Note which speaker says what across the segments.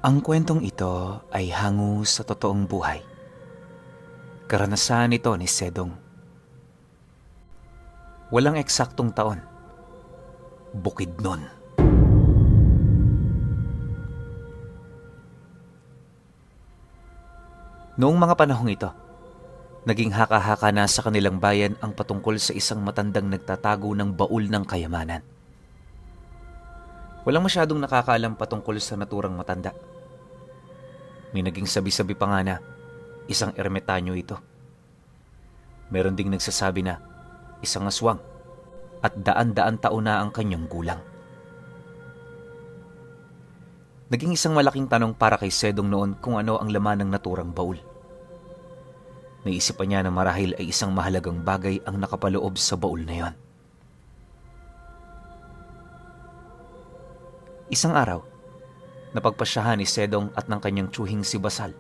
Speaker 1: Ang kwentong ito ay hango sa totoong buhay. Karanasan ito ni Sedong. Walang eksaktong taon. Bukidnon. Noong mga panahong ito, naging haka-haka na sa kanilang bayan ang patungkol sa isang matandang nagtatago ng baul ng kayamanan. Walang masyadong nakakaalam patungkol sa naturang matanda. May naging sabi-sabi pa nga na isang ermitanyo ito. Meron ding nagsasabi na isang aswang at daan-daan taon na ang kanyang gulang. Naging isang malaking tanong para kay Sedong noon kung ano ang laman ng naturang baul. Naisipan niya na marahil ay isang mahalagang bagay ang nakapaloob sa baul na yon. Isang araw, napagpasyahan ni Sedong at ng kanyang tiyuhing si Basal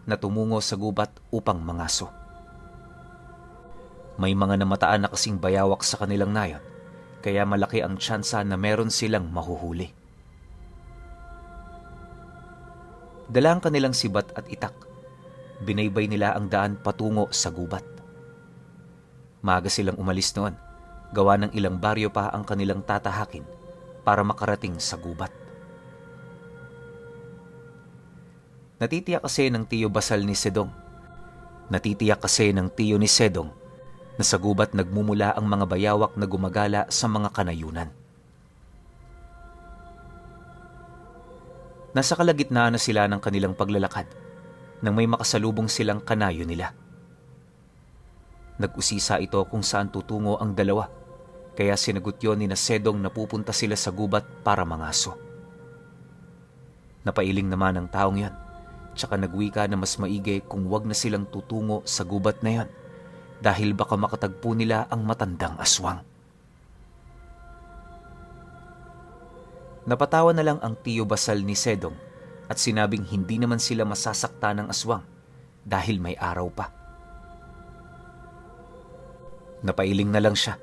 Speaker 1: na tumungo sa gubat upang mangaso. May mga namataan na kasing bayawak sa kanilang nayon, kaya malaki ang tsansa na meron silang mahuhuli. Dala ang kanilang sibat at itak. Binaybay nila ang daan patungo sa gubat. Maaga silang umalis noon, gawa ng ilang baryo pa ang kanilang tatahakin para makarating sa gubat. Natitiyak kasi ng tiyo Basal ni Sedong. Natitiyak kasi ng tiyo ni Sedong na sa gubat nagmumula ang mga bayawak na gumagala sa mga kanayunan. Nasa kalagitnaan na sila ng kanilang paglalakad nang may makasalubong silang kanayo nila. Nag-usisa ito kung saan tutungo ang dalawa, kaya sinagot yun ni Sedong na pupunta sila sa gubat para mangaso. Napailing naman ang taong yan, tsaka nagwika na mas maigi kung wag na silang tutungo sa gubat na yan dahil baka makatagpo nila ang matandang aswang. Napatawa na lang ang tiyo Basal ni Sedong at sinabing hindi naman sila masasakta ng aswang dahil may araw pa. Napailing na lang siya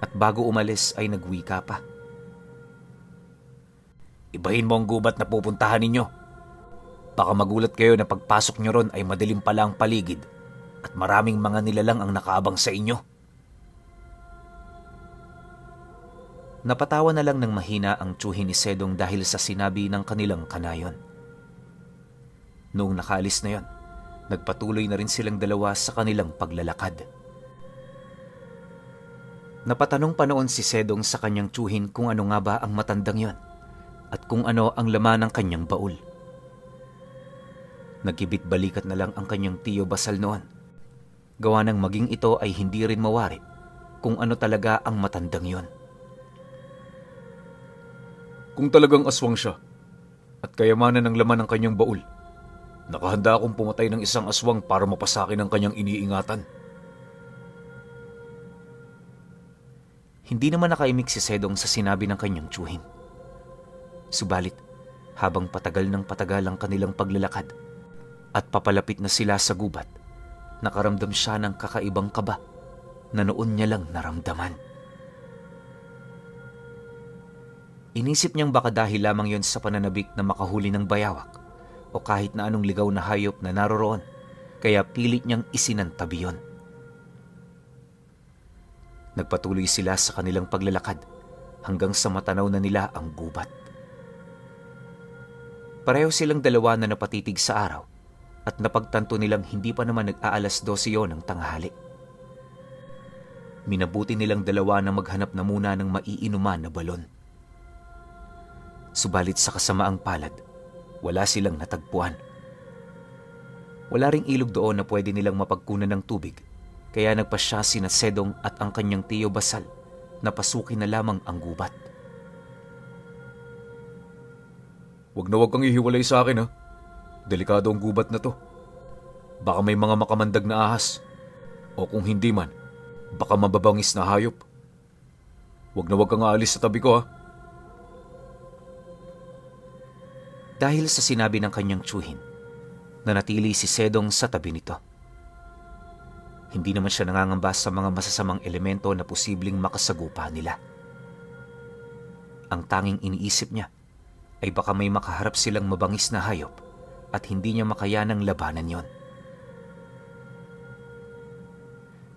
Speaker 1: at bago umalis ay nagwika pa. Ibahin mo ang gubat na pupuntahan ninyo. Baka magulat kayo na pagpasok nyo ron ay madilim pala ang paligid at maraming mga nilalang ang nakaabang sa inyo. Napatawa na lang ng mahina ang tiyuhin ni Sedong dahil sa sinabi ng kanilang kanayon. Noong nakaalis na yon, nagpatuloy na rin silang dalawa sa kanilang paglalakad. Napatanong pa noon si Sedong sa kanyang tiyuhin kung ano nga ba ang matandang yon at kung ano ang laman ng kanyang baul. Nagkibit-balikat na lang ang kanyang tiyo Basal noon, gawa ng maging ito ay hindi rin mawari kung ano talaga ang matandang yon. Kung talagang aswang siya at kayamanan ng laman ng kanyang baul, nakahanda akong pumatay ng isang aswang para mapasakin ang kanyang iniingatan. Hindi naman nakaimik si Sedong sa sinabi ng kanyang tiyuhin. Subalit, habang patagal ng patagal ang kanilang paglalakad at papalapit na sila sa gubat, nakaramdam siya ng kakaibang kaba na noon niya lang naramdaman. Inisip niyang baka dahil lamang yon sa pananabik na makahuli ng bayawak o kahit na anong ligaw na hayop na naroroon, kaya pilit niyang isinantabi yon. Nagpatuloy sila sa kanilang paglalakad hanggang sa matanaw na nila ang gubat. Pareho silang dalawa na napatitig sa araw at napagtanto nilang hindi pa naman nag-aalas 12 yon ng tanghali. Minabuti nilang dalawa na maghanap na muna ng maiinuman na balon. Subalit sa kasamaang palad, wala silang natagpuan. Wala ring ilog doon na pwede nilang mapagkunan ng tubig, kaya nagpasya sina Sedong at ang kanyang tiyo Basal na pasukin na lamang ang gubat. Wag kang ihiwalay sa akin, ha? Delikado ang gubat na to. Baka may mga makamandag na ahas. O kung hindi man, baka mababangis na hayop. Wag kang aalis sa tabi ko, ha? Dahil sa sinabi ng kanyang tiyuhin, nanatili si Sedong sa tabi nito. Hindi naman siya nangangamba sa mga masasamang elemento na posibleng makasagupa nila. Ang tanging iniisip niya ay baka may makaharap silang mabangis na hayop at hindi niya makayanang labanan yon.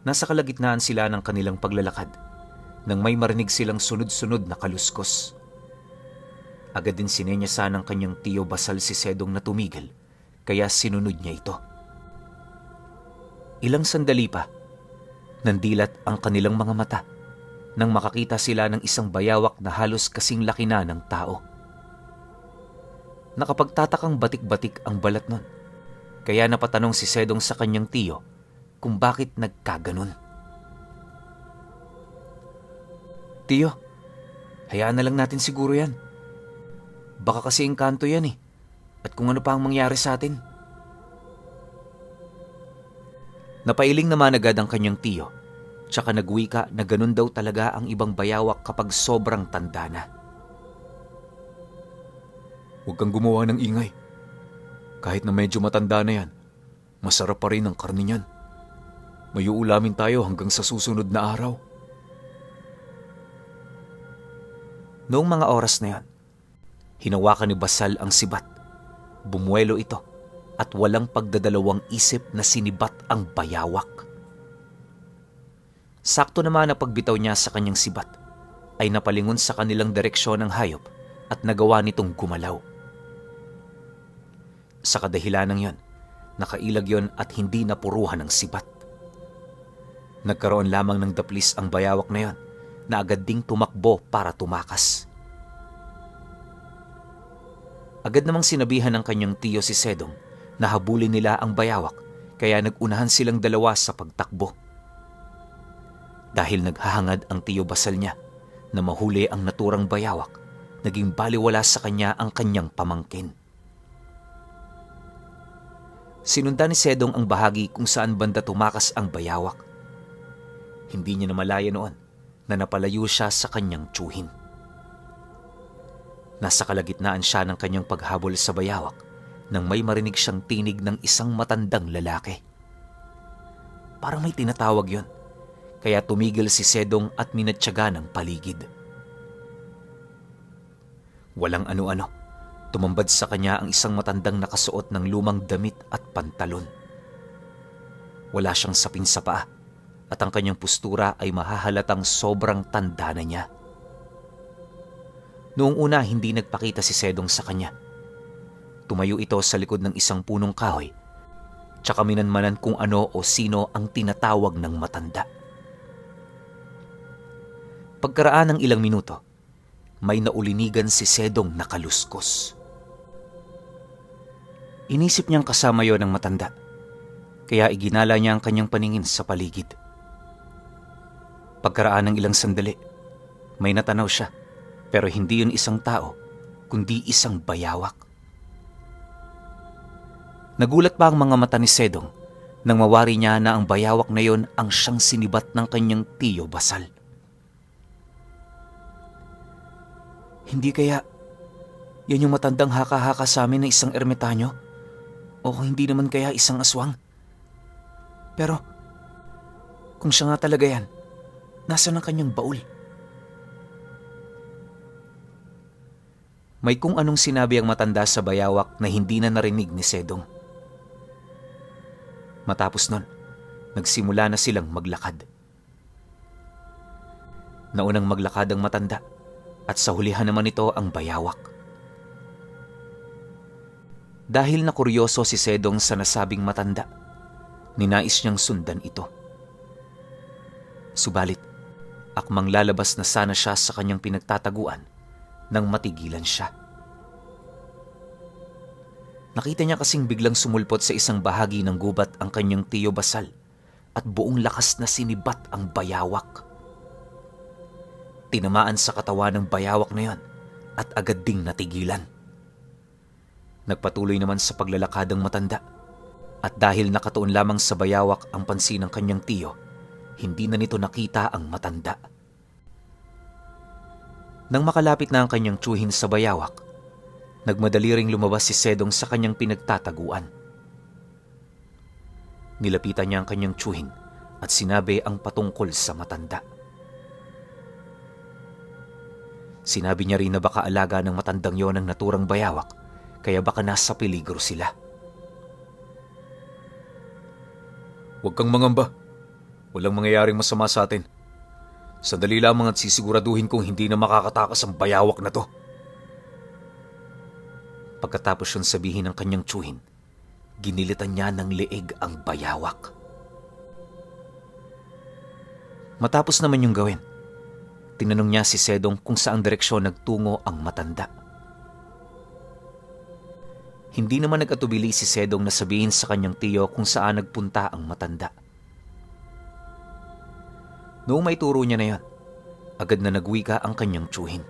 Speaker 1: Nasa kalagitnaan sila ng kanilang paglalakad nang may marinig silang sunod-sunod na kaluskos. Agad din sinenyasa ng kanyang tiyo Basal si Sedong na tumigil, kaya sinunod niya ito. Ilang sandali pa, nandilat ang kanilang mga mata nang makakita sila ng isang bayawak na halos kasing laki na ng tao. Nakapagtatakang batik-batik ang balat nun, kaya napatanong si Sedong sa kanyang tiyo kung bakit nagkaganon. Tiyo, hayaan na lang natin siguro yan. Baka kasi engkanto yan eh, at kung ano pa ang mangyari sa atin. Napailing naman agad ang kanyang tiyo, tsaka nagwika na ganun daw talaga ang ibang bayawak kapag sobrang tanda na. Huwag kang gumawa ng ingay. Kahit na medyo matanda na yan, masarap pa rin ang karne niyan. May uulamin tayo hanggang sa susunod na araw. Noong mga oras na yan, hinawakan ni Basal ang sibat. Bumuelo ito at walang pagdadalawang isip na sinibat ang bayawak. Sakto naman na pagbitaw niya sa kanyang sibat ay napalingon sa kanilang direksyon ng hayop at nagawa nitong gumalaw. Sa kadahilanang yon, nakailag yon at hindi napuruhan ng sibat. Nagkaroon lamang ng daplis ang bayawak na yon na agad ding tumakbo para tumakas. Agad namang sinabihan ng kanyang tiyo si Sedong na habulin nila ang bayawak, kaya nagunahan silang dalawa sa pagtakbo. Dahil naghahangad ang tiyo Basal niya na mahuli ang naturang bayawak, naging baliwala sa kanya ang kanyang pamangkin. Sinundan ni Sedong ang bahagi kung saan banda tumakas ang bayawak. Hindi niya namalaya noon na napalayo siya sa kanyang tiyuhin. Nasa kalagitnaan siya ng kanyang paghabol sa bayawak nang may marinig siyang tinig ng isang matandang lalaki. Parang may tinatawag yon, kaya tumigil si Sedong at minatyaga ng paligid. Walang ano-ano, tumambad sa kanya ang isang matandang nakasuot ng lumang damit at pantalon. Wala siyang sapin sa paa at ang kanyang postura ay mahahalatang sobrang tanda na niya. Noong una, hindi nagpakita si Sedong sa kanya. Tumayo ito sa likod ng isang punong kahoy, tsaka minanmanan kung ano o sino ang tinatawag ng matanda. Pagkaraan ng ilang minuto, may naulinigan si Sedong na kaluskos. Inisip niyang kasama yon ng matanda, kaya iginala niya ang kanyang paningin sa paligid. Pagkaraan ng ilang sandali, may natanaw siya, pero hindi yun isang tao, kundi isang bayawak. Nagulat pa ang mga mata ni Sedong nang mawari niya na ang bayawak na yon ang siyang sinibat ng kanyang tiyo Basal. Hindi kaya yan yung matandang haka-haka sa amin na isang ermitanyo? O hindi naman kaya isang aswang? Pero kung siya nga talaga yan, nasaan ang kanyang baul? May kung anong sinabi ang matanda sa bayawak na hindi na narinig ni Sedong. Matapos nun, nagsimula na silang maglakad. Naunang maglakad ang matanda at sa hulihan naman ito ang bayawak. Dahil na kuryoso si Sedong sa nasabing matanda, ninais niyang sundan ito. Subalit, akmang lalabas na sana siya sa kanyang pinagtataguan nang matigilan siya. Nakita niya kasing biglang sumulpot sa isang bahagi ng gubat ang kanyang tiyo Basal at buong lakas na sinibat ang bayawak. Tinamaan sa katawan ng bayawak na yon at agad ding natigilan. Nagpatuloy naman sa paglalakad ang matanda at dahil nakatuon lamang sa bayawak ang pansin ng kanyang tiyo, hindi na nito nakita ang matanda. Nang makalapit na ang kanyang tiyuhin sa bayawak, nagmadali ring lumabas si Sedong sa kanyang pinagtataguan. Nilapitan niya ang kanyang tiyuhin at sinabi ang patungkol sa matanda. Sinabi niya rin na baka alaga ng matandang yon ang naturang bayawak, kaya baka nasa peligro sila.
Speaker 2: Huwag kang mangamba. Walang mangyayaring masama sa atin. Sandali lamang at sisiguraduhin kong hindi na makakatakas ang bayawak na to.
Speaker 1: Pagkatapos yun sabihin ng kanyang tiyuhin, ginilitan niya ng leeg ang bayawak. Matapos naman yung gawin, tinanong niya si Sedong kung saang direksyon nagtungo ang matanda. Hindi naman nag-atubili si Sedong na sabihin sa kanyang tiyo kung saan nagpunta ang matanda. Noong may turo niya na yon, agad na nagwika ang kanyang tiyuhin.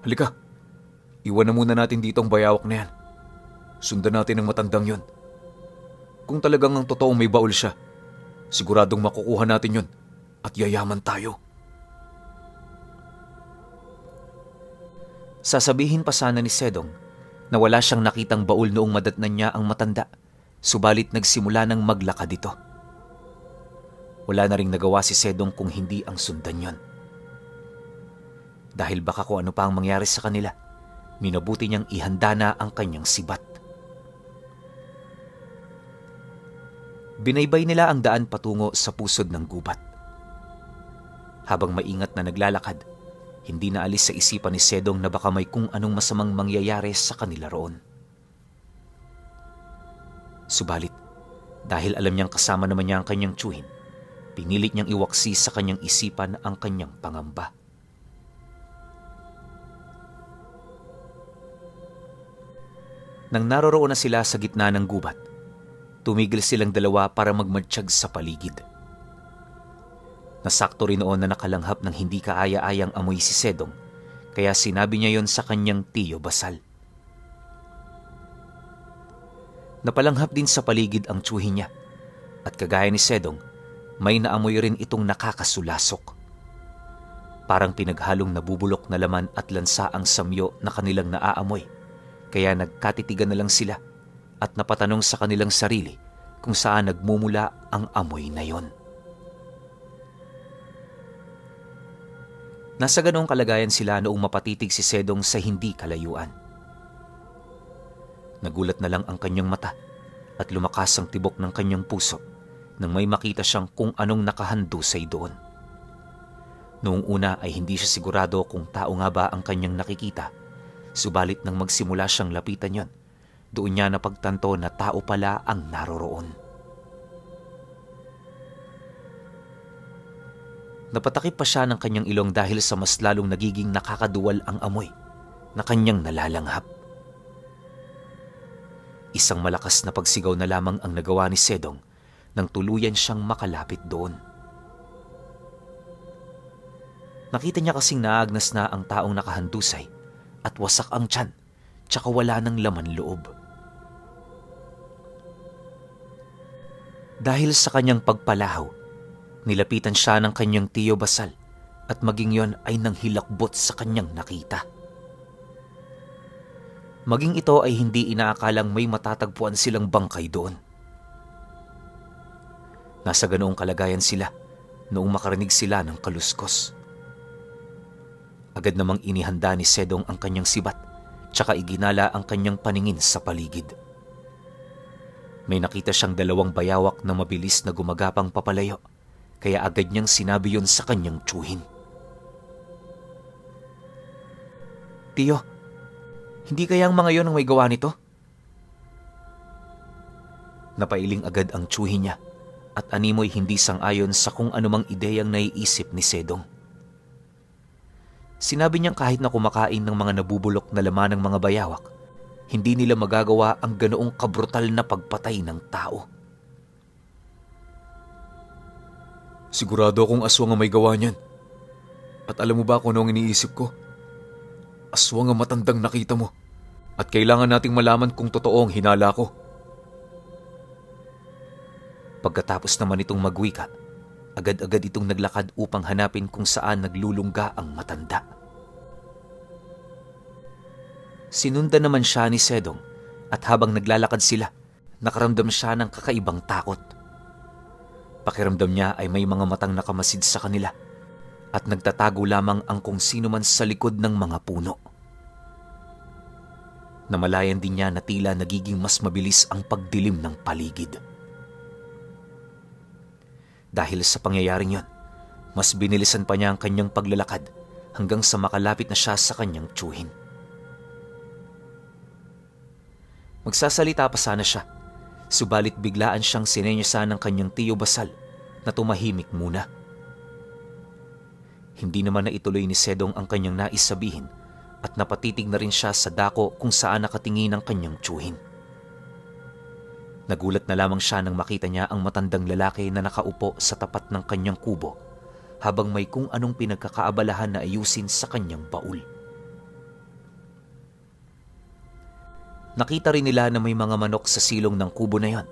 Speaker 2: Halika, iwan na muna natin dito ang bayawak na yan. Sundan natin ang matandang yon. Kung talagang ang totoong may baul siya, siguradong makukuha natin yon at yayaman tayo.
Speaker 1: Sasabihin pa sana ni Sedong na wala siyang nakitang baul noong madatnan niya ang matanda, subalit nagsimula ng maglakad ito. Wala na ring nagawa si Sedong kung hindi ang sundan yon. Dahil baka kung ano pa ang mangyari sa kanila, minabuti niyang ihanda na ang kanyang sibat. Binaybay nila ang daan patungo sa pusod ng gubat. Habang maingat na naglalakad, hindi na alis sa isipan ni Sedong na baka may kung anong masamang mangyayari sa kanila roon. Subalit, dahil alam niyang kasama naman niya ang kanyang tiyuhin, pinilit niyang iwaksi sa kanyang isipan ang kanyang pangamba. Nang naroroon na sila sa gitna ng gubat, tumigil silang dalawa para magmatsyag sa paligid. Nasakto rin noon na nakalanghap ng hindi kaaya-ayang amoy si Sedong, kaya sinabi niya yon sa kanyang tiyo Basal. Napalanghap din sa paligid ang tiyuhin niya, at kagaya ni Sedong, may naamoy rin itong nakakasulasok. Parang pinaghalong nabubulok na laman at lansa ang samyo na kanilang naaamoy, kaya nagkatitigan na lang sila at napatanong sa kanilang sarili kung saan nagmumula ang amoy na yon. Nasa ganoong kalagayan sila noong mapatitig si Sedong sa hindi kalayuan. Nagulat na lang ang kanyang mata at lumakas ang tibok ng kanyang puso nang may makita siyang kung anong nakahandusay doon. Noong una ay hindi siya sigurado kung tao nga ba ang kanyang nakikita, subalit nang magsimula siyang lapitan yon, doon niya napagtanto na tao pala ang naroroon. Napatakip pa siya ng kanyang ilong dahil sa mas lalong nagiging nakakaduwal ang amoy na kanyang nalalanghap. Isang malakas na pagsigaw na lamang ang nagawa ni Sedong nang tuluyan siyang makalapit doon. Nakita niya kasing naagnas na ang taong nakahandusay at wasak ang tiyan, tsaka wala ng laman loob. Dahil sa kanyang pagpalahaw, nilapitan siya ng kanyang tiyo Basal at maging yon ay nanghilakbot sa kanyang nakita. Maging ito ay hindi inaakalang may matatagpuan silang bangkay doon. Nasa ganoong kalagayan sila noong makarinig sila ng kaluskos. Agad namang inihanda ni Sedong ang kanyang sibat, tsaka iginala ang kanyang paningin sa paligid. May nakita siyang dalawang bayawak na mabilis na gumagapang papalayo, kaya agad niyang sinabi yon sa kanyang tiyuhin. Tiyo, hindi kaya ang mga yon ang may gawa nito? Napailing agad ang tiyuhin niya at animoy hindi sang-ayon sa kung anumang ideyang naiisip ni Sedong. Sinabi niyang kahit na kumakain ng mga nabubulok na laman ng mga bayawak, hindi nila magagawa ang ganoong kabrutal na pagpatay ng tao.
Speaker 2: Sigurado akong aswang ang may gawa niyan. At alam mo ba kung ano ang iniisip ko? Aswang ang matandang nakita mo. At kailangan nating malaman kung totoo ang hinala ko.
Speaker 1: Pagkatapos naman itong magwika, agad-agad itong naglakad upang hanapin kung saan naglulungga ang matanda. Sinundan naman siya ni Sedong at habang naglalakad sila, nakaramdam siya ng kakaibang takot. Pakiramdam niya ay may mga matang nakamasid sa kanila at nagtatago lamang ang kung sino man sa likod ng mga puno. Namalayan din niya na tila nagiging mas mabilis ang pagdilim ng paligid. Dahil sa pangyayaring yon, mas binilisan pa niya ang kanyang paglalakad hanggang sa makalapit na siya sa kanyang tiyuhin. Magsasalita pa sana siya, subalit biglaan siyang sinenyasan ng kanyang tiyo Basal na tumahimik muna. Hindi naman na ituloy ni Sedong ang kanyang nais sabihin at napatitig na rin siya sa dako kung saan nakatingin ang kanyang tiyuhin. Nagulat na lamang siya nang makita niya ang matandang lalaki na nakaupo sa tapat ng kanyang kubo habang may kung anong pinagkakaabalahan na ayusin sa kanyang baul. Nakita rin nila na may mga manok sa silong ng kubo na yon,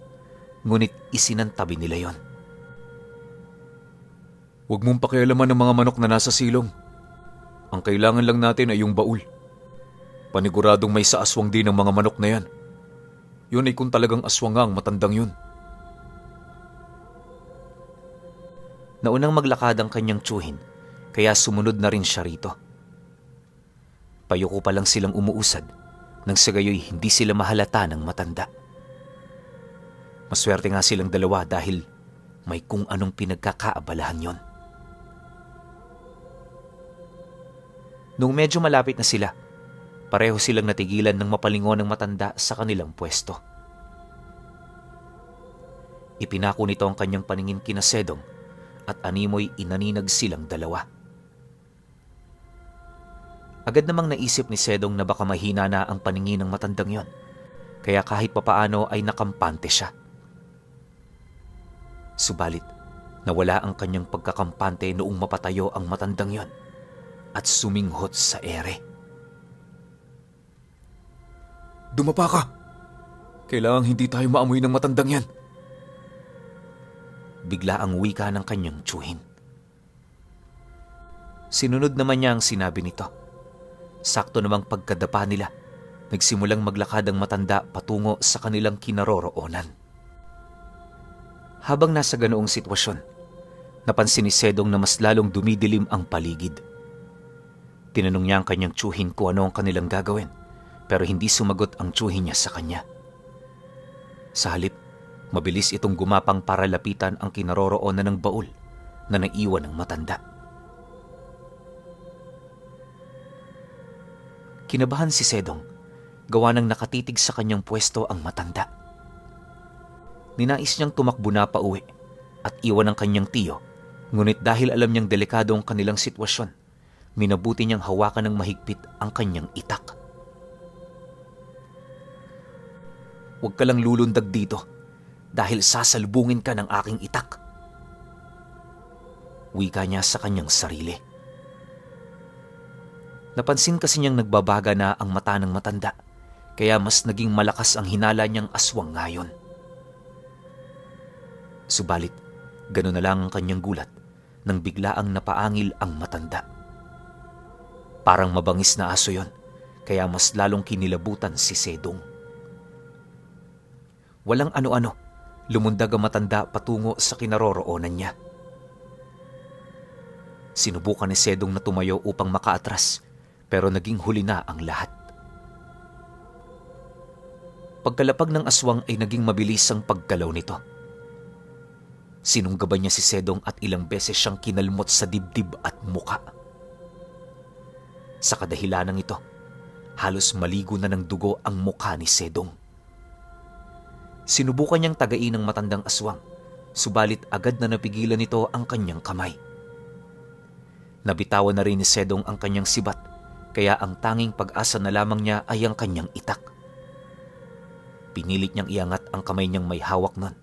Speaker 1: ngunit isinantabi nila yon.
Speaker 2: Huwag mong pakialaman ng mga manok na nasa silong. Ang kailangan lang natin ay yung baul. Paniguradong may sa aswang din ang mga manok na yan. Yun ay kung talagang aswang nga ang matandang yun.
Speaker 1: Naunang maglakad ang kanyang tiyuhin, kaya sumunod na rin siya rito. Payuko pa lang silang umuusad, nang sa gayoy hindi sila mahalata ng matanda. Maswerte nga silang dalawa dahil may kung anong pinagkakaabalahan yon. Nung medyo malapit na sila, pareho silang natigilan ng mapalingon ng matanda sa kanilang pwesto. Ipinako nito ang kanyang paningin kina Sedong at animoy inaninag silang dalawa. Agad namang naisip ni Sedong na baka mahina na ang paningin ng matandang yon, kaya kahit papaano ay nakampante siya. Subalit, nawala ang kanyang pagkakampante noong mapatayo ang matandang yon at suminghot sa ere.
Speaker 2: Dumapa ka! Kailangang hindi tayo maamoy ng matandang yan.
Speaker 1: Bigla ang wika ng kanyang tiyuhin. Sinunod naman niya ang sinabi nito. Sakto namang pagkadapa nila, nagsimulang maglakad ang matanda patungo sa kanilang kinaroroonan. Habang nasa ganoong sitwasyon, napansin ni Sedong na mas lalong dumidilim ang paligid. Tinanong niya ang kanyang tiyuhin kung ano ang kanilang gagawin, pero hindi sumagot ang tiyuhin niya sa kanya. Sa halip, mabilis itong gumapang para lapitan ang kinaroroonan ng baul na naiwan ng matanda. Kinabahan si Sedong, gawa ng nakatitig sa kanyang pwesto ang matanda. Ninais niyang tumakbo na pauwi at iwan ang kanyang tiyo, ngunit dahil alam niyang delikado ang kanilang sitwasyon, minabuti niyang hawakan ng mahigpit ang kanyang itak. Huwag ka lang lulundag dito dahil sasalubungin ka ng aking itak. Wika niya sa kanyang sarili. Napansin kasi niyang nagbabaga na ang mata ng matanda, kaya mas naging malakas ang hinala niyang aswang ngayon. Subalit, gano'n na lang ang kanyang gulat nang biglaang napaangil ang matanda. Parang mabangis na aso yon, kaya mas lalong kinilabutan si Sedong. Walang ano-ano, lumundag ang matanda patungo sa kinaroroonan niya. Sinubukan ni Sedong na tumayo upang makaatras, pero naging huli na ang lahat. Pagkalapag ng aswang ay naging mabilis ang paggalaw nito. Sinunggaban niya si Sedong at ilang beses siyang kinalmot sa dibdib at muka. Sa kadahilanang ito, halos maligo na ng dugo ang mukha ni Sedong. Sinubukan niyang tagain ng matandang aswang, subalit agad na napigilan nito ang kanyang kamay. Nabitawan na rin ni Sedong ang kanyang sibat, kaya ang tanging pag-asa na lamang niya ay ang kanyang itak. Pinilit niyang iangat ang kamay niyang may hawak nun,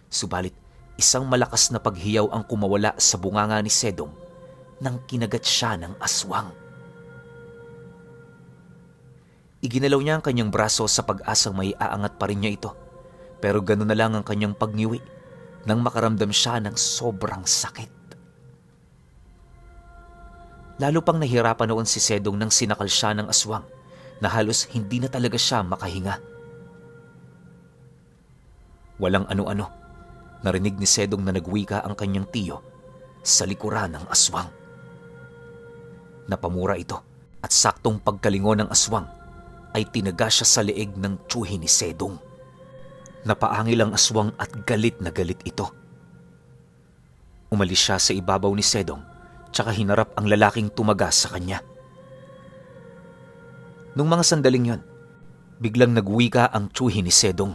Speaker 1: subalit isang malakas na paghiyaw ang kumawala sa bunganga ni Sedong nang kinagat siya ng aswang. Iginalaw niya ang kanyang braso sa pag-asang may aangat pa rin niya ito, pero gano'n na lang ang kanyang pagngiwi nang makaramdam siya ng sobrang sakit. Lalo pang nahirapan noon si Sedong nang sinakal siya ng aswang na halos hindi na talaga siya makahinga. Walang ano-ano, narinig ni Sedong na nagwika ang kanyang tiyo sa likuran ng aswang. Napamura ito at saktong pagkalingon ng aswang ay tinaga siya sa leeg ng tsuhin ni Sedong. Napaangil ang aswang at galit na galit ito. Umalis siya sa ibabaw ni Sedong tsaka hinarap ang lalaking tumaga sa kanya. Nung mga sandaling yon, biglang nagwika ang tsuhin ni Sedong.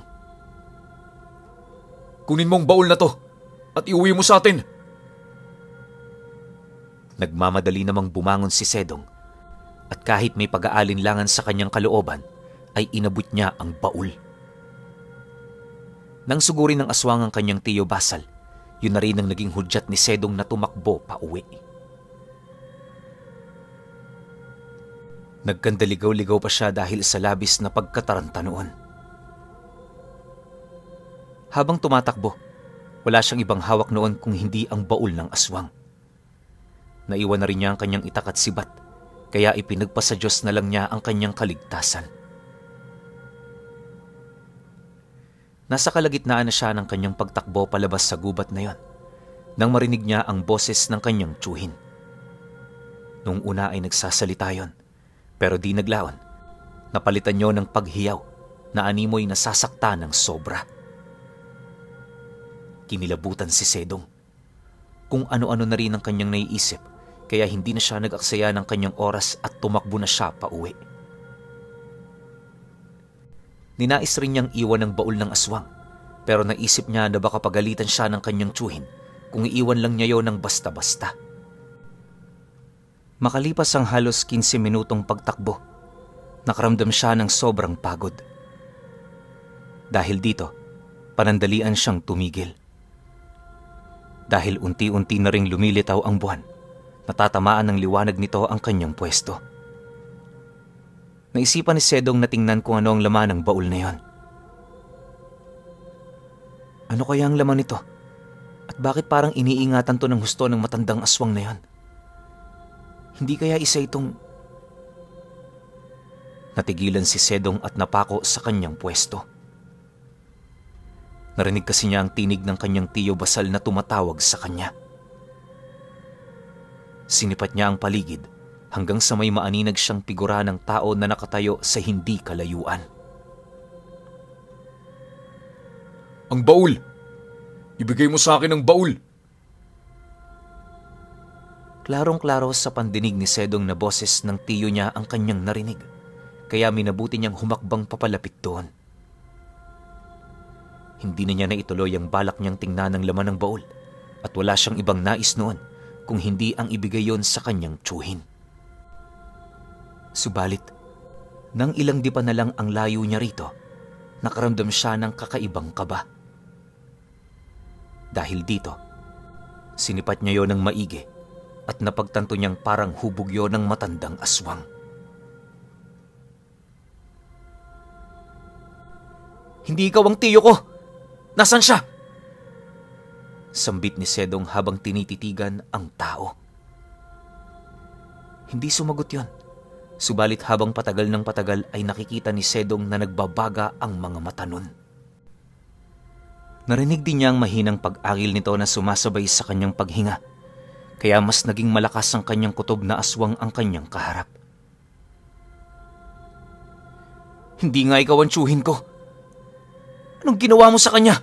Speaker 2: Kunin mong baul na to at iuwi mo sa atin.
Speaker 1: Nagmamadali namang bumangon si Sedong at kahit may pag-aalinlangan sa kanyang kalooban ay inabot niya ang baul. Nang sugurin ng aswang ang kanyang tiyo Basal, yun na rin ang naging hudyat ni Sedong na tumakbo pa uwi. Nagkandaligaw-ligaw pa siya dahil sa labis na pagkataranta noon. Habang tumatakbo, wala siyang ibang hawak noon kung hindi ang baul ng aswang. Naiwan na rin niya ang kanyang itak at sibat, kaya ipinagpasa Diyos na lang niya ang kanyang kaligtasan. Nasa kalagitnaan na siya ng kanyang pagtakbo palabas sa gubat na yon, nang marinig niya ang boses ng kanyang tsuhin. Nung una ay nagsasalita yon, pero di naglaon. Napalitan niyo ng paghiyaw na animoy nasasakta ng sobra. Kinilabutan si Sedong. Kung ano-ano na rin ang kanyang naiisip, kaya hindi na siya nag-aksaya ng kanyang oras at tumakbo na siya pa uwi. Ninais rin niyang iwan ang baul ng aswang, pero naisip niya na baka pagalitan siya ng kanyang tsuhin kung iiwan lang niya yon ng basta-basta. Makalipas ang halos 15 minutong pagtakbo, nakaramdam siya ng sobrang pagod. Dahil dito, panandalian siyang tumigil. Dahil unti-unti na ring lumilitaw ang buwan, natatamaan ng liwanag nito ang kanyang pwesto. Naisipan ni Sedong na tingnan kung ano ang laman ng baul na yon. Ano kaya ang laman nito? At bakit parang iniingatan to ng husto ng matandang aswang na yon? Hindi kaya isa itong... Natigilan si Sedong at napako sa kanyang pwesto. Narinig kasi niya ang tinig ng kanyang tiyo Basal na tumatawag sa kanya. Sinipat niya ang paligid hanggang sa may maaninag siyang figura ng tao na nakatayo sa hindi kalayuan.
Speaker 2: Ang baul! Ibigay mo sa akin ang baul!
Speaker 1: Klarong-klaro sa pandinig ni Sedong na boses ng tiyo niya ang kanyang narinig, kaya minabuti niyang humakbang papalapit doon. Hindi na niya naituloy ang balak niyang tingnan ng laman ng baul at wala siyang ibang nais noon kung hindi ang ibigay yon sa kanyang tsuhin. Subalit, nang ilang di pa na lang ang layo niya rito, nakaramdam siya ng kakaibang kaba. Dahil dito, sinipat niya yon ng maigi at napagtanto niyang parang hubog yon ng matandang aswang. Hindi ikaw ang tiyo ko! Nasaan siya? Sambit ni Sedong habang tinititigan ang tao. Hindi sumagot yon. Subalit habang patagal ng patagal ay nakikita ni Sedong na nagbabaga ang mga mata nun. Narinig din niya ang mahinang pag-agil nito na sumasabay sa kanyang paghinga, kaya mas naging malakas ang kanyang kutob na aswang ang kanyang kaharap. Hindi nga ikaw ang tsuhin ko. Anong ginawa mo sa kanya?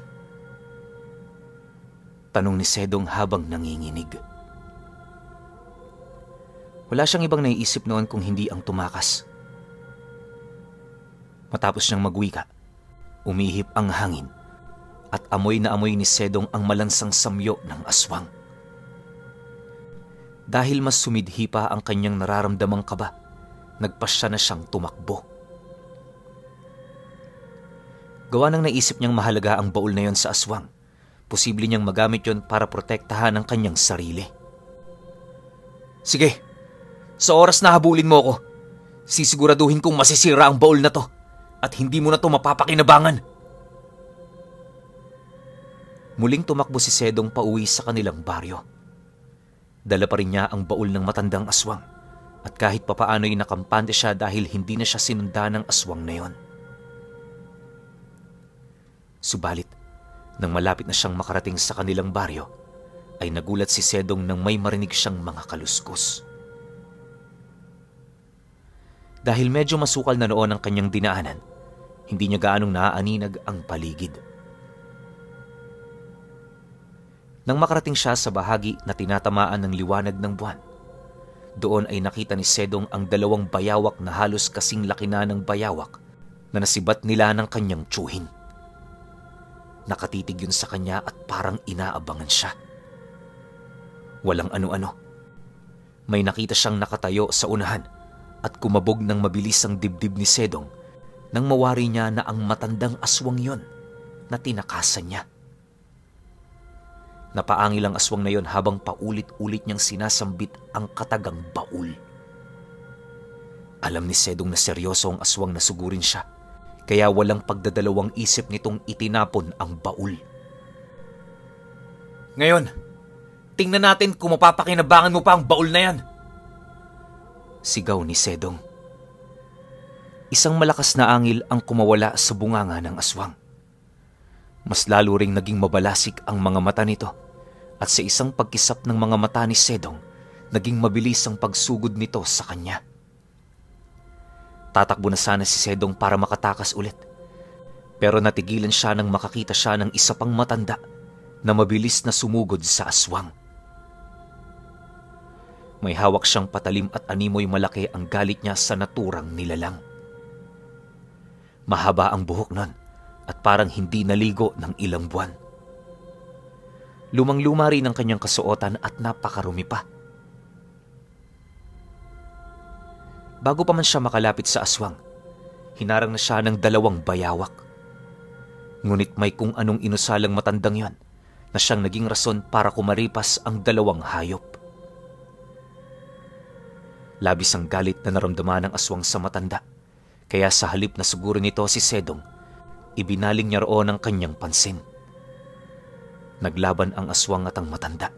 Speaker 1: Tanong ni Sedong habang nanginginig. Wala siyang ibang naiisip noon kung hindi ang tumakas. Matapos niyang magwika, umihip ang hangin at amoy na amoy ni Sedong ang malansang samyo ng aswang. Dahil mas sumidhi pa ang kanyang nararamdamang kaba, nagpasya na siyang tumakbo. Gawa ng naisip niyang mahalaga ang baul na yon sa aswang, posible niyang magamit yon para protektahan ang kanyang sarili. Sige, sa oras na habulin mo ako, sisiguraduhin kong masisira ang baul na to at hindi mo na to mapapakinabangan. Muling tumakbo si Sedong pauwi sa kanilang baryo. Dala pa rin niya ang baul ng matandang aswang at kahit papaano'y nakampante siya dahil hindi na siya sinunda ng aswang na yon. Subalit, nang malapit na siyang makarating sa kanilang baryo, ay nagulat si Sedong nang may marinig siyang mga kaluskos. Dahil medyo masukal na noon ang kanyang dinaanan, hindi niya gaanong naaaninag ang paligid. Nang makarating siya sa bahagi na tinatamaan ng liwanag ng buwan, doon ay nakita ni Sedong ang dalawang bayawak na halos kasing laki na ng bayawak na nasibat nila ng kanyang tiyuhin. Nakatitig yun sa kanya at parang inaabangan siya. Walang ano-ano. May nakita siyang nakatayo sa unahan at kumabog ng mabilis ang dibdib ni Sedong nang mawari niya na ang matandang aswang yon na tinakasan niya. Napaangil ang aswang na yon habang paulit-ulit niyang sinasambit ang katagang baul. Alam ni Sedong na seryoso ang aswang na sugurin siya, kaya walang pagdadalawang isip nitong itinapon ang baul.
Speaker 2: Ngayon, tingnan natin kung mapapakinabangan mo pa ang baul na yan.
Speaker 1: Sigaw ni Sedong. Isang malakas na angil ang kumawala sa bunganga ng aswang. Mas lalo ring naging mabalasik ang mga mata nito at sa isang pagkisap ng mga mata ni Sedong, naging mabilis ang pagsugod nito sa kanya. Tatakbo na sana si Sedong para makatakas ulit, pero natigilan siya nang makakita siya ng isa pang matanda na mabilis na sumugod sa aswang. May hawak siyang patalim at animoy malaki ang galit niya sa naturang nilalang. Mahaba ang buhok nun at parang hindi naligo ng ilang buwan. Lumang-luma rin ang kanyang kasuotan at napakarumi pa. Bago pa man siya makalapit sa aswang, hinarang na siya ng dalawang bayawak. Ngunit may kung anong inusalang matandang yon na siyang naging rason para kumaripas ang dalawang hayop. Labis ang galit na naramdaman ng aswang sa matanda, kaya sa halip na siguro nito si Sedong, ibinaling niya roon ang kanyang pansin. Naglaban ang aswang at ang matanda.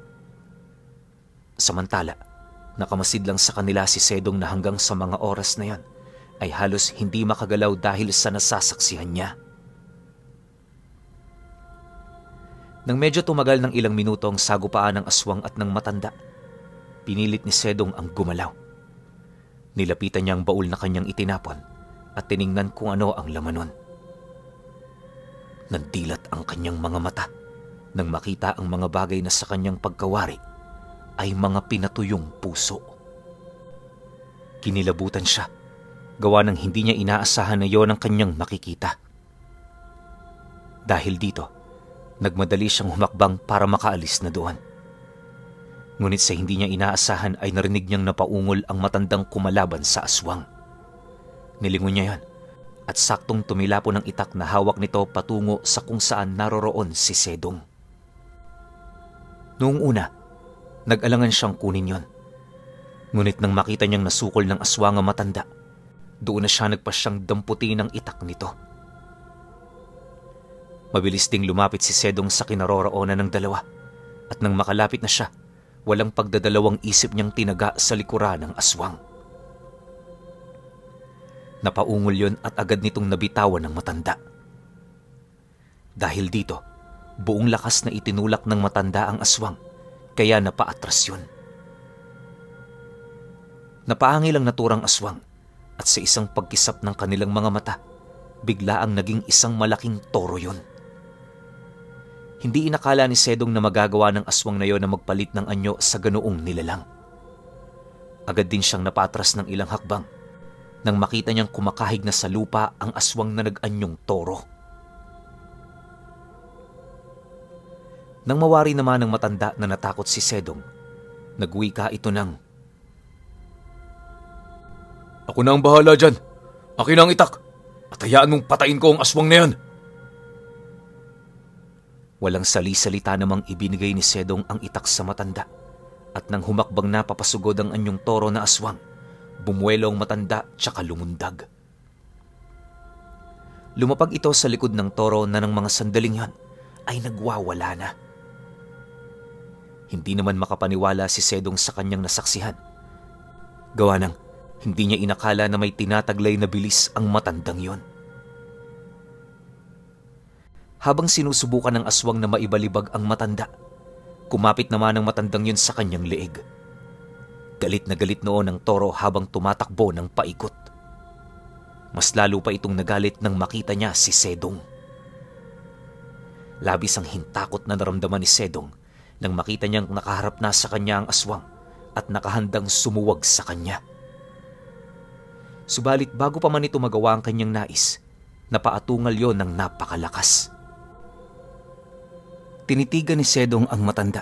Speaker 1: Samantala, nakamasid lang sa kanila si Sedong na hanggang sa mga oras na yan ay halos hindi makagalaw dahil sa nasasaksihan niya. Nang medyo tumagal ng ilang minuto ang sagupaan ng aswang at ng matanda, pinilit ni Sedong ang gumalaw. Nilapitan niya ang baul na kanyang itinapon at tiningnan kung ano ang laman nun. Nandilat ang kanyang mga mata nang makita ang mga bagay na sa kanyang pagkawari ay mga pinatuyong puso. Kinilabutan siya, gawa ng hindi niya inaasahan na yon ang kanyang makikita. Dahil dito, nagmadali siyang humakbang para makaalis na doon. Ngunit sa hindi niya inaasahan ay narinig niyang napaungol ang matandang kumalaban sa aswang. Nilingon niya yan at saktong tumilapon ng itak na hawak nito patungo sa kung saan naroroon si Sedong. Noong una, nag-alangan siyang kunin yon. Ngunit nang makita niyang nasukol ng aswang ang matanda, doon na siya nagpasyang damputi ng itak nito. Mabilis ding lumapit si Sedong sa kinaroroonan ng dalawa at nang makalapit na siya, walang pagdadalawang isip niyang tinaga sa likuran ng aswang. Napaungol yon at agad nitong nabitawan ng matanda. Dahil dito, buong lakas na itinulak ng matanda ang aswang, kaya napaatras yun. Napaangil ang naturang aswang at sa isang pagkisap ng kanilang mga mata, bigla ang naging isang malaking toro yon. Hindi inakala ni Sedong na magagawa ng aswang na yon na magpalit ng anyo sa ganoong nilalang. Agad din siyang napatras ng ilang hakbang nang makita niyang kumakahig na sa lupa ang aswang na nag-anyong toro. Nang mawari naman ng matanda na natakot si Sedong, nagwika ito ng,
Speaker 2: "Ako na ang bahala dyan. Akin ang itak. At hayaan mong patayin ko ang aswang na yan."
Speaker 1: Walang sali-salita namang ibinigay ni Sedong ang itak sa matanda at nang humakbang na papasugod ang anyong toro na aswang, bumuelo ang matanda tsaka lumundag. Lumapag ito sa likod ng toro na ng mga sandaling yan ay nagwawala na. Hindi naman makapaniwala si Sedong sa kanyang nasaksihan. Gawa ng hindi niya inakala na may tinataglay na bilis ang matandang yon. Habang sinusubukan ng aswang na maibalibag ang matanda, kumapit naman ang matandang yun sa kanyang leeg. Galit na galit noon ang toro habang tumatakbo ng paikot. Mas lalo pa itong nagalit nang makita niya si Sedong. Labis ang hintakot na naramdaman ni Sedong nang makita niyang nakaharap na sa kanya ang aswang at nakahandang sumuwag sa kanya. Subalit bago pa man ito magawa ang kanyang nais, napaatungal yon ng napakalakas. Tinitigan ni Sedong ang matanda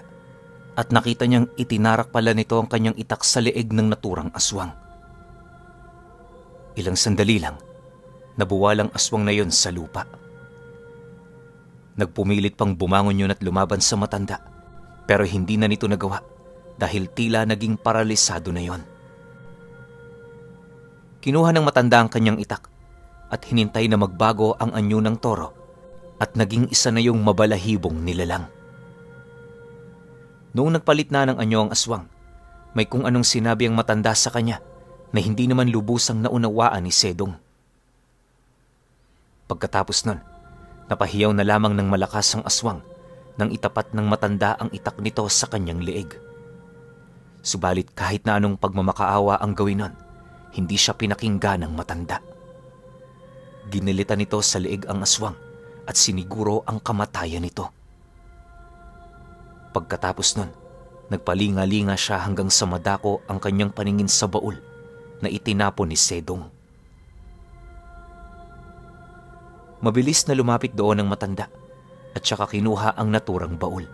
Speaker 1: at nakita niyang itinarak pala nito ang kanyang itak sa leeg ng naturang aswang. Ilang sandali lang, nabuwalang aswang na yon sa lupa. Nagpumilit pang bumangon yun at lumaban sa matanda, pero hindi na nito nagawa dahil tila naging paralisado na yon. Kinuha ng matanda ang kanyang itak at hinintay na magbago ang anyo ng toro at naging isa na yung mabalahibong nilalang. Noong nagpalit na ng anyo ang aswang, may kung anong sinabi ang matanda sa kanya na hindi naman lubusang naunawaan ni Sedong. Pagkatapos nun, napahiyaw na lamang ng malakas ang aswang nang itapat ng matanda ang itak nito sa kanyang leeg. Subalit kahit na anong pagmamakaawa ang gawin nun, hindi siya pinakinggan ng matanda. Ginilitan nito sa leeg ang aswang at siniguro ang kamatayan nito. Pagkatapos nun, nagpalinga-linga siya hanggang sa madako ang kanyang paningin sa baul na itinapon ni Sedong. Mabilis na lumapit doon ang matanda at saka kinuha ang naturang baul.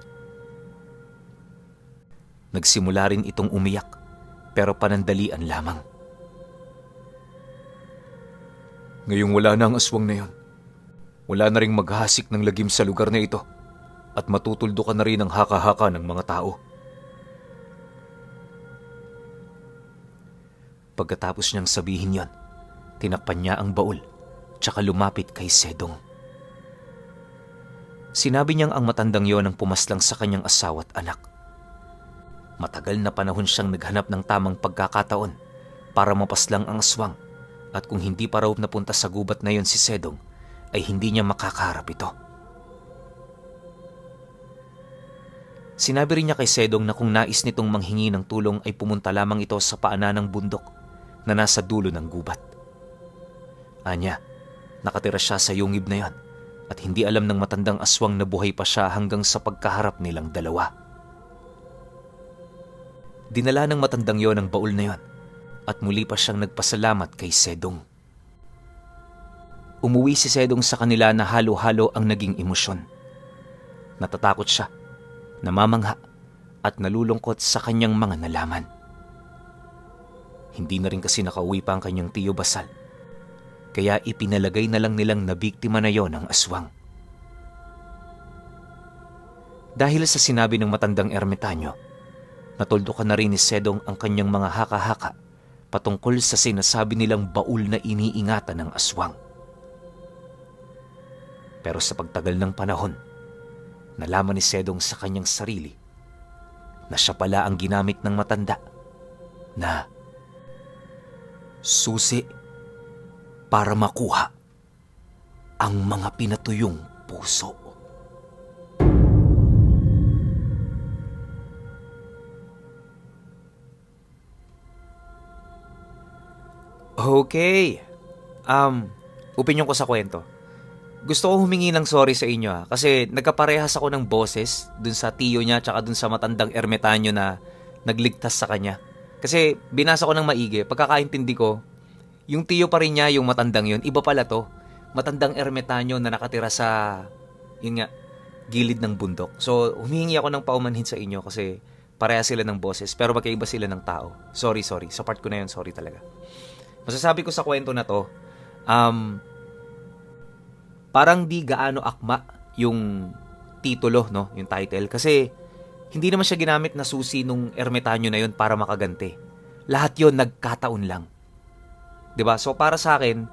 Speaker 1: Nagsimula rin itong umiyak pero panandalian lamang. Ngayong wala na ang aswang na yon, wala na ring maghasik ng lagim sa lugar na ito at matutuldukan na rin ang haka-haka ng mga tao. Pagkatapos niyang sabihin yon, tinakpan niya ang baul tsaka lumapit kay Sedong. Sinabi niyang ang matandang yon ang pumaslang sa kanyang asawa at anak. Matagal na panahon siyang naghanap ng tamang pagkakataon para mapaslang ang aswang at kung hindi pa raw napunta sa gubat na yon si Sedong ay hindi niya makakaharap ito. Sinabi rin niya kay Sedong na kung nais nitong manghingi ng tulong ay pumunta lamang ito sa paanan ng bundok na nasa dulo ng gubat. Anya, nakatira siya sa yungib na yon at hindi alam ng matandang aswang na buhay pa siya hanggang sa pagkaharap nilang dalawa. Dinala ng matandang yon ang baul na yon at muli pa siyang nagpasalamat kay Sedong. Umuwi si Sedong sa kanila na halo-halo ang naging emosyon. Natatakot siya, namamangha at nalulungkot sa kanyang mga nalaman. Hindi na rin kasi nakauwi pa ang kanyang tiyo Basal, kaya ipinalagay na lang nilang nabiktima na yon ang aswang. Dahil sa sinabi ng matandang ermitanyo, natuldukan na rin ni Sedong ang kanyang mga haka-haka patungkol sa sinasabi nilang baul na iniingatan ng aswang. Pero sa pagtagal ng panahon, nalaman ni Sedong sa kanyang sarili na siya pala ang ginamit ng matanda na susi para makuha ang mga pinatuyong puso. Okay. Opinyon ko sa kwento. Gusto ko humingi ng sorry sa inyo kasi nagkaparehas ako ng boses dun sa tiyo niya tsaka dun sa matandang ermitanyo na nagligtas sa kanya. Kasi binasa ko ng maigi, pagkakaintindi ko, yung tiyo pa rin niya yung matandang yun, iba pala to. Matandang ermitanyo na nakatira sa, yun nga, gilid ng bundok. So humingi ako ng paumanhin sa inyo kasi pareha sila ng boses pero magkaiba sila ng tao. Sorry. Sa part ko na yun, sorry talaga. Masasabi ko sa kwento na to, parang di gaano akma yung titulo, no? Yung title. Kasi hindi naman siya ginamit na susi nung ermitanyo na yun para makaganti. Lahat yun nagkataon lang. 'Di ba? So para sa akin,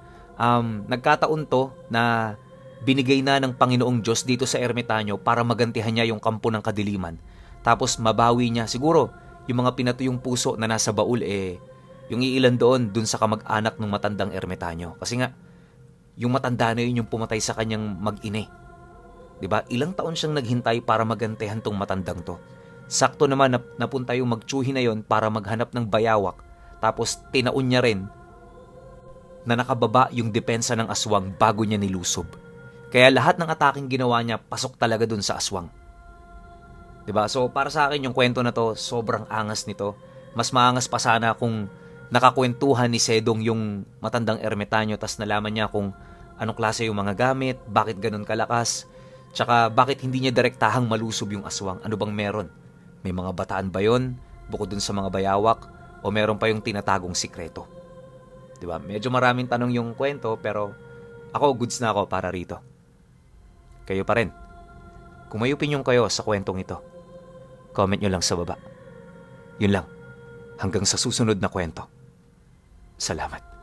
Speaker 1: nagkataon to na binigay na ng Panginoong Diyos dito sa ermitanyo para magantihan niya yung kampo ng kadiliman. Tapos mabawi niya. Siguro, yung mga pinatuyong puso na nasa baul yung iilan dun sa kamag-anak ng matandang ermitanyo. Kasi nga, yung matanda na yun yung pumatay sa kanyang mag-ine. 'Di ba? Ilang taon siyang naghintay para magantihan tong matandang to. Sakto naman napunta yung magtsuhi na yon para maghanap ng bayawak. Tapos tinaon niya rin na nakababa yung depensa ng aswang bago niya nilusob. Kaya lahat ng ataking ginawa niya pasok talaga dun sa aswang. Diba? So para sa akin yung kwento na to, sobrang angas nito. Mas maangas pa sana kung nakakwentuhan ni Sedong yung matandang ermitanyo tas nalaman niya kung anong klase yung mga gamit, bakit ganun kalakas, tsaka bakit hindi niya direktahang malusob yung aswang. Ano bang meron? May mga bataan ba yun? Bukod dun sa mga bayawak? O meron pa yung tinatagong sikreto? Diba? Medyo maraming tanong yung kwento pero ako goods na ako para rito. Kayo pa rin. Kung may opinion kayo sa kwentong ito, comment nyo lang sa baba. Yun lang. Hanggang sa susunod na kwento. Salamat.